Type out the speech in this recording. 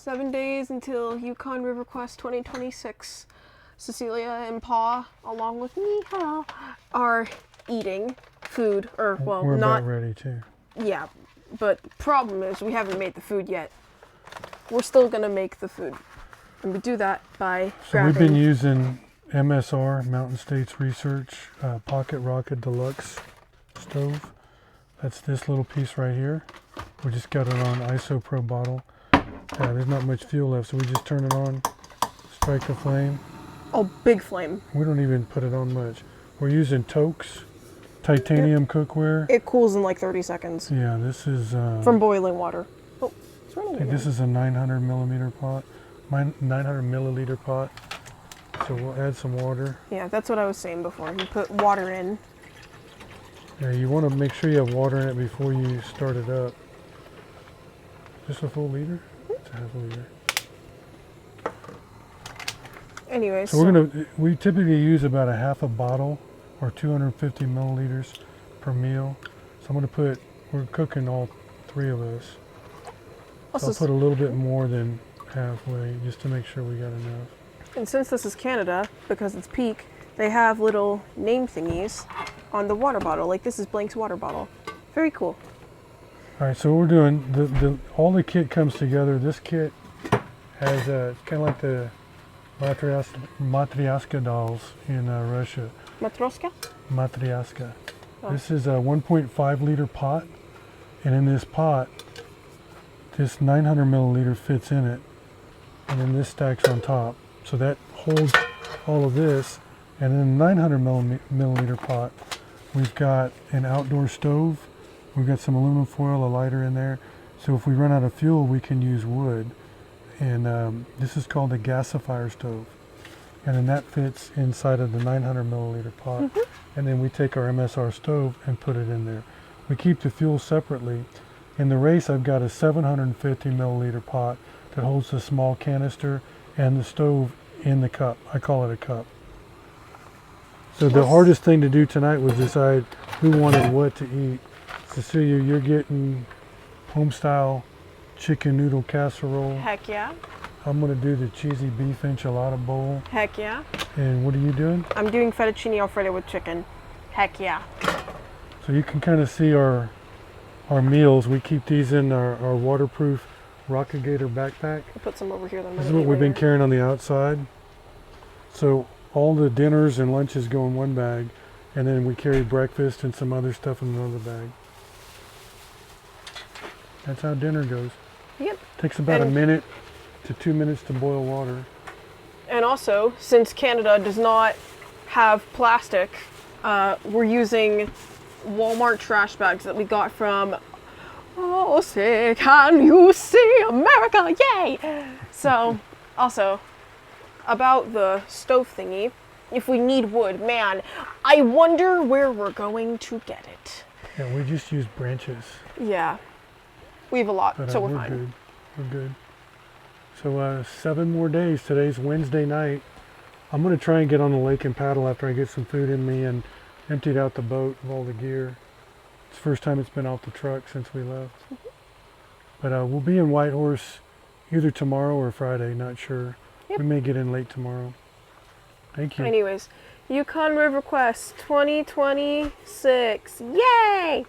7 days until Yukon River Quest 2026. Cecilia and Pa, along with me, are eating food, or well, we're not about ready too. Yeah, but problem is we haven't made the food yet. We're still gonna make the food, and we do that by grabbing. We've been using MSR, Mountain States Research, Pocket Rocket Deluxe stove. That's this little piece right here. We just got it on ISO-Pro bottle. There's not much fuel left, so we just turn it on, strike the flame. Oh, big flame. We don't even put it on much. We're using Toke's titanium cookware. It cools in like 30 seconds. Yeah, this is... from boiling water. Oh, it's running I think this is a 900 millimeter pot, 900 milliliter pot. So we'll add some water. Yeah, that's what I was saying before. You put water in. Yeah, you want to make sure you have water in it before you start it up. Just a full liter? It's a half a liter. Anyways, So we typically use about a half a bottle or 250 milliliters per meal. So we're cooking all three of us. So I'll put a little bit more than halfway just to make sure we got enough. And since this is Canada, because it's peak, they have little name thingies on the water bottle. Like this is Blank's water bottle. Very cool. All right, so what we're doing, all the kit comes together. This kit has, it's kind of like the Matryoshka dolls in Russia. Matroska? Matryoshka. Oh. This is a 1.5 liter pot, and in this pot, this 900 milliliter fits in it, and then this stacks on top. So that holds all of this, and in the 900 milliliter pot, we've got an outdoor stove. We've got some aluminum foil, a lighter in there. So if we run out of fuel, we can use wood. And this is called a gasifier stove. And then that fits inside of the 900 milliliter pot. Mm-hmm. And then we take our MSR stove and put it in there. We keep the fuel separately. In the race, I've got a 750 milliliter pot that holds the small canister and the stove in the cup. I call it a cup. So the hardest thing to do tonight was decide who wanted what to eat. Cecilia, you're getting home-style chicken noodle casserole. Heck yeah. I'm going to do the cheesy beef enchilada bowl. Heck yeah. And what are you doing? I'm doing fettuccine alfredo with chicken. Heck yeah. So you can kind of see our meals. We keep these in our waterproof Rocket Gator backpack. I'll put some over here. This is what we've been carrying on the outside. So all the dinners and lunches go in one bag, and then we carry breakfast and some other stuff in another bag. That's how dinner goes. Yep. Takes about a minute to 2 minutes to boil water. And also, since Canada does not have plastic, we're using Walmart trash bags that we got from, oh, say, can you see America? Yay! So, also, about the stove thingy, if we need wood, man, I wonder where we're going to get it. Yeah, we just use branches. Yeah. We have a lot, But, so we're we're fine. good. We're good. So 7 more days. Today's Wednesday night. I'm going to try and get on the lake and paddle after I get some food in me and emptied out the boat of all the gear. It's the first time it's been off the truck since we left. But we'll be in Whitehorse either tomorrow or Friday, not sure. Yep. We may get in late tomorrow. Thank you. Anyways, Yukon River Quest 2026. Yay!